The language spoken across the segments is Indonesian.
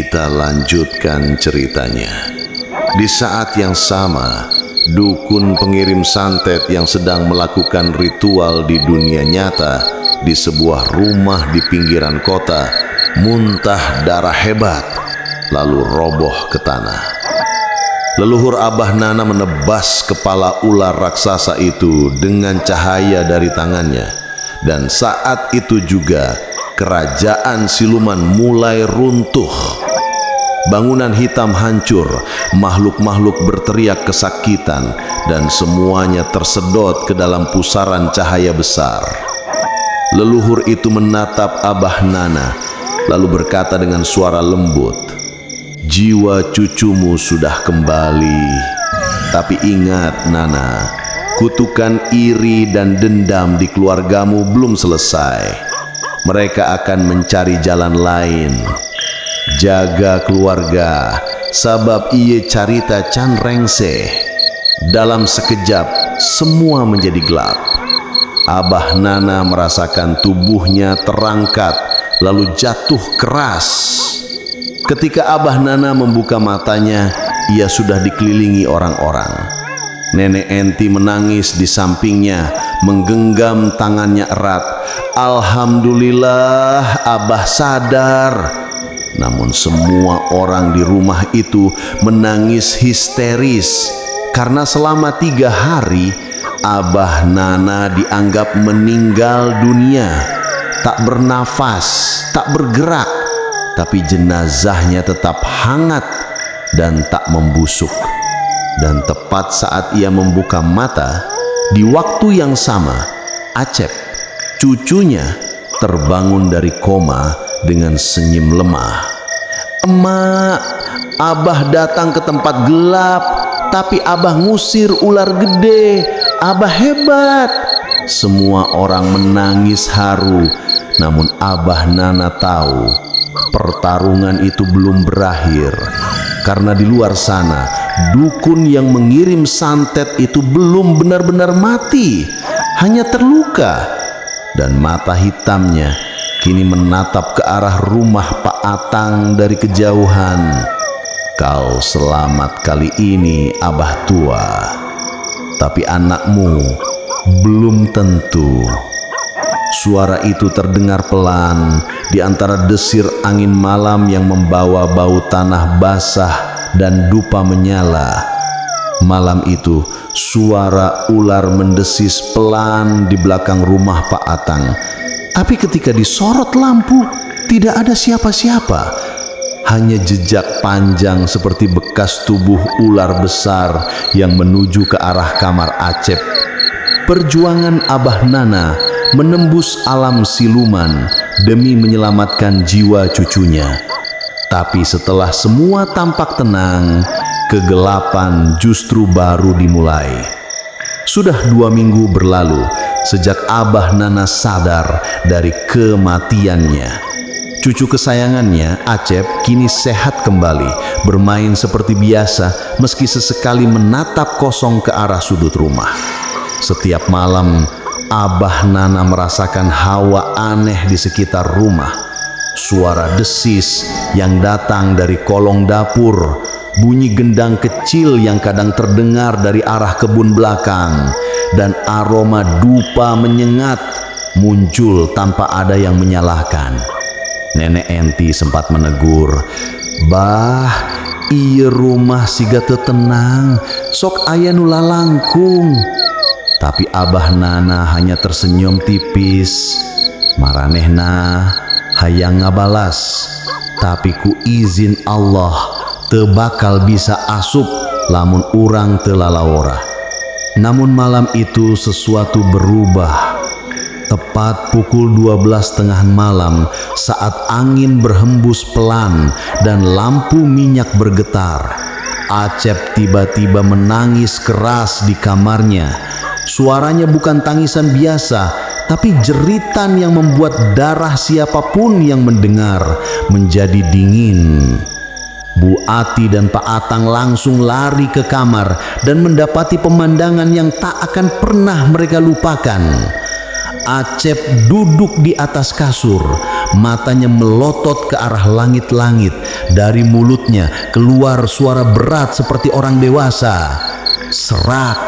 Kita lanjutkan ceritanya. Di saat yang sama, dukun pengirim santet yang sedang melakukan ritual di dunia nyata di sebuah rumah di pinggiran kota muntah darah hebat, lalu roboh ke tanah. Leluhur Abah Nana menebas kepala ular raksasa itu dengan cahaya dari tangannya, dan saat itu juga kerajaan siluman mulai runtuh. Bangunan hitam hancur, makhluk-makhluk berteriak kesakitan, dan semuanya tersedot ke dalam pusaran cahaya besar. Leluhur itu menatap Abah Nana, lalu berkata dengan suara lembut, "Jiwa cucumu sudah kembali. Tapi ingat Nana, kutukan iri dan dendam di keluargamu belum selesai. Mereka akan mencari jalan lain. Jaga keluarga, sabab ieu carita can rengse." Dalam sekejap semua menjadi gelap. Abah Nana merasakan tubuhnya terangkat lalu jatuh keras. Ketika Abah Nana membuka matanya, ia sudah dikelilingi orang-orang. Nenek Enti menangis di sampingnya, menggenggam tangannya erat. "Alhamdulillah, Abah sadar." Namun semua orang di rumah itu menangis histeris karena selama 3 hari Abah Nana dianggap meninggal dunia, tak bernafas, tak bergerak, tapi jenazahnya tetap hangat dan tak membusuk. Dan tepat saat ia membuka mata, di waktu yang sama, Acep, cucunya, terbangun dari koma dengan senyum lemah. "Emak, Abah datang ke tempat gelap, tapi Abah ngusir ular gede. Abah hebat." Semua orang menangis haru, namun Abah Nana tahu pertarungan itu belum berakhir, karena di luar sana dukun yang mengirim santet itu belum benar-benar mati, hanya terluka, dan mata hitamnya kini menatap ke arah rumah Pak Atang dari kejauhan. "Kau selamat kali ini, Abah tua, tapi anakmu belum tentu." Suara itu terdengar pelan di antara desir angin malam yang membawa bau tanah basah dan dupa menyala. Malam itu suara ular mendesis pelan di belakang rumah Pak Atang. Tapi ketika disorot lampu, tidak ada siapa-siapa. Hanya jejak panjang seperti bekas tubuh ular besar yang menuju ke arah kamar Acep. Perjuangan Abah Nana menembus alam siluman demi menyelamatkan jiwa cucunya. Tapi setelah semua tampak tenang, kegelapan justru baru dimulai. Sudah 2 minggu berlalu sejak Abah Nana sadar dari kematiannya. Cucu kesayangannya, Acep, kini sehat kembali, bermain seperti biasa meski sesekali menatap kosong ke arah sudut rumah. Setiap malam, Abah Nana merasakan hawa aneh di sekitar rumah. Suara desis yang datang dari kolong dapur, bunyi gendang kecil yang kadang terdengar dari arah kebun belakang, dan aroma dupa menyengat muncul tanpa ada yang menyalahkan. Nenek Enti sempat menegur, "Bah, ieu rumah siga teu tenang, sok aya nu lalangkung." Tapi Abah Nana hanya tersenyum tipis. "Maranehna hayang ngabalas, tapi ku izin Allah teu bakal bisa asup lamun urang teu lalawora." Namun malam itu sesuatu berubah. Tepat pukul 12 tengah malam, saat angin berhembus pelan dan lampu minyak bergetar, Acep tiba-tiba menangis keras di kamarnya. Suaranya bukan tangisan biasa, tapi jeritan yang membuat darah siapapun yang mendengar menjadi dingin. Bu Ati dan Pak Atang langsung lari ke kamar dan mendapati pemandangan yang tak akan pernah mereka lupakan. Acep duduk di atas kasur, matanya melotot ke arah langit-langit. Dari mulutnya keluar suara berat seperti orang dewasa, serak,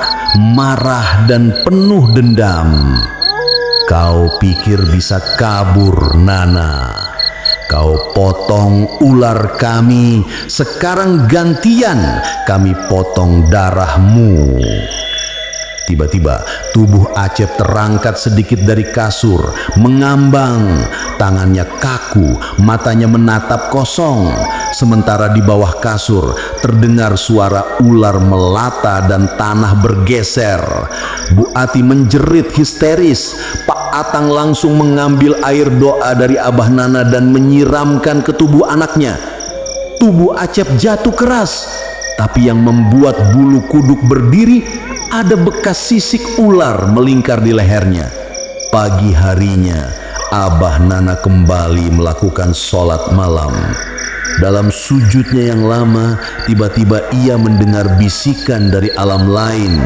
marah, dan penuh dendam. Kau pikir bisa kabur, Nana? Kau potong ular kami, sekarang gantian kami potong darahmu. Tiba-tiba tubuh Acep terangkat sedikit dari kasur, mengambang, tangannya kaku, matanya menatap kosong. Sementara di bawah kasur terdengar suara ular melata dan tanah bergeser. Bu Ati menjerit histeris. Pak Atang langsung mengambil air doa dari Abah Nana dan menyiramkan ke tubuh anaknya. Tubuh Acep jatuh keras, tapi yang membuat bulu kuduk berdiri, ada bekas sisik ular melingkar di lehernya. Pagi harinya, Abah Nana kembali melakukan sholat malam. Dalam sujudnya yang lama, tiba-tiba ia mendengar bisikan dari alam lain.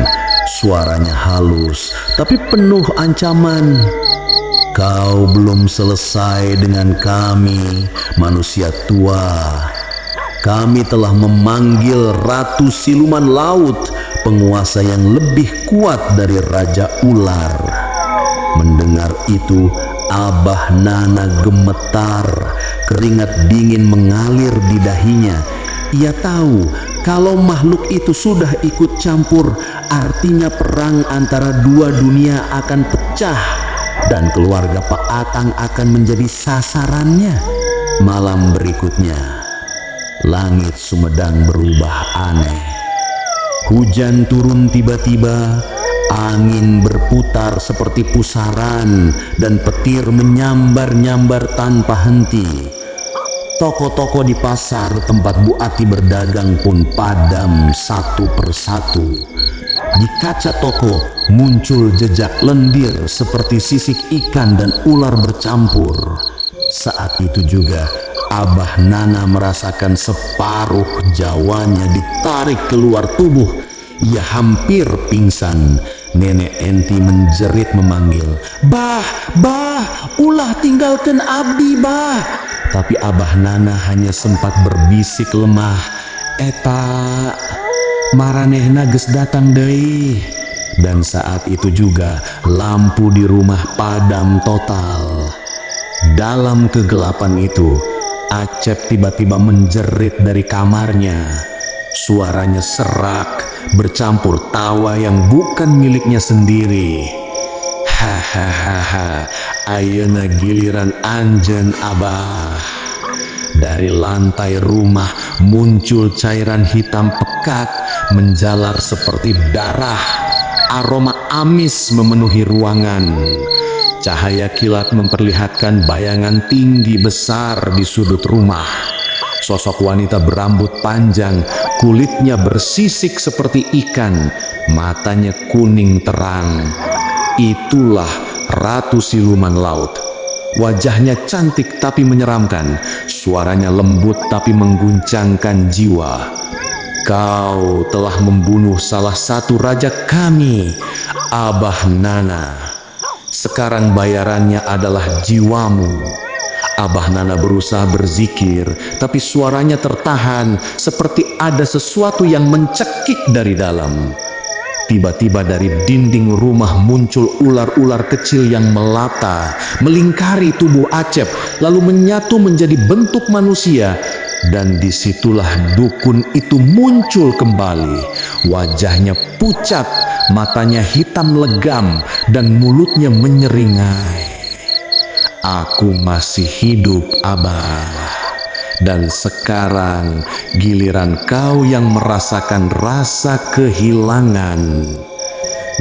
Suaranya halus, tapi penuh ancaman. Kau belum selesai dengan kami, manusia tua. Kami telah memanggil Ratu Siluman Laut, penguasa yang lebih kuat dari Raja Ular. Mendengar itu, Abah Nana gemetar, keringat dingin mengalir di dahinya. Ia tahu kalau makhluk itu sudah ikut campur, artinya perang antara dua dunia akan pecah dan keluarga Pak Atang akan menjadi sasarannya. Malam berikutnya, langit Sumedang berubah aneh. Hujan turun tiba-tiba, angin berputar seperti pusaran, dan petir menyambar-nyambar tanpa henti. Toko-toko di pasar tempat Bu Ati berdagang pun padam satu persatu. Di kaca toko muncul jejak lendir seperti sisik ikan dan ular bercampur. Saat itu juga Abah Nana merasakan separuh jawanya ditarik keluar tubuh. Ia hampir pingsan. Nenek Enti menjerit memanggil, "Bah, bah, ulah tinggalkan abdi, bah." Tapi Abah Nana hanya sempat berbisik lemah, "Eta, maranehna geus datang deui." Dan saat itu juga lampu di rumah padam total. Dalam kegelapan itu, Acep tiba-tiba menjerit dari kamarnya. Suaranya serak, bercampur tawa yang bukan miliknya sendiri. "Hahaha, ayeuna giliran anjeun Abah." Dari lantai rumah muncul cairan hitam pekat menjalar seperti darah. Aroma amis memenuhi ruangan. Cahaya kilat memperlihatkan bayangan tinggi besar di sudut rumah. Sosok wanita berambut panjang, kulitnya bersisik seperti ikan, matanya kuning terang. Itulah Ratu Siluman Laut. Wajahnya cantik tapi menyeramkan, suaranya lembut tapi mengguncangkan jiwa. "Kau telah membunuh salah satu raja kami, Abah Nana. Sekarang bayarannya adalah jiwamu." Abah Nana berusaha berzikir, tapi suaranya tertahan seperti ada sesuatu yang mencekik dari dalam. Tiba-tiba dari dinding rumah muncul ular-ular kecil yang melata, melingkari tubuh Acep, lalu menyatu menjadi bentuk manusia. Dan disitulah dukun itu muncul kembali. Wajahnya pucat, matanya hitam legam, dan mulutnya menyeringai. "Aku masih hidup, Abah. Dan sekarang giliran kau yang merasakan rasa kehilangan."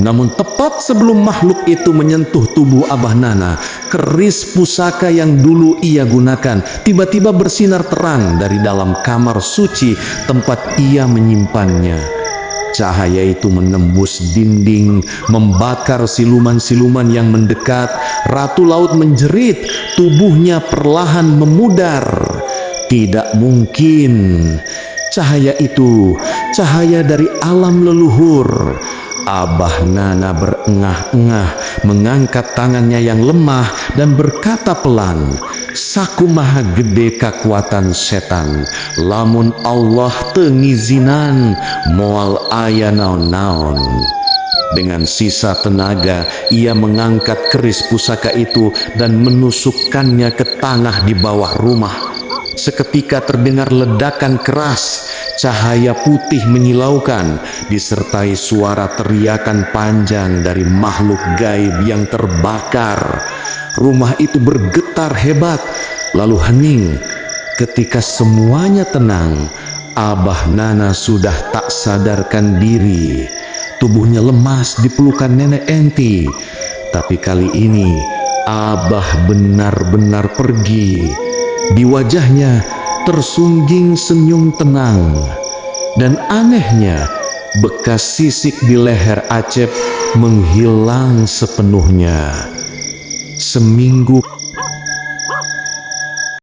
Namun tepat sebelum makhluk itu menyentuh tubuh Abah Nana, keris pusaka yang dulu ia gunakan tiba-tiba bersinar terang dari dalam kamar suci tempat ia menyimpannya. Cahaya itu menembus dinding, membakar siluman-siluman yang mendekat. Ratu Laut menjerit, tubuhnya perlahan memudar. Tidak mungkin. Cahaya itu, cahaya dari alam leluhur. Abah Nana berengah-engah mengangkat tangannya yang lemah dan berkata pelan, "Saku maha gede kakuatan setan, lamun Allah teu ngizinan moal aya naon-naon." Dengan sisa tenaga, ia mengangkat keris pusaka itu dan menusukkannya ke tanah di bawah rumah. Seketika terdengar ledakan keras, cahaya putih menyilaukan, disertai suara teriakan panjang dari makhluk gaib yang terbakar. Rumah itu bergetar hebat, lalu hening. Ketika semuanya tenang, Abah Nana sudah tak sadarkan diri. Tubuhnya lemas di pelukan Nenek Enti. Tapi kali ini Abah benar-benar pergi. Di wajahnya tersungging senyum tenang. Dan anehnya, bekas sisik di leher Acep menghilang sepenuhnya. Seminggu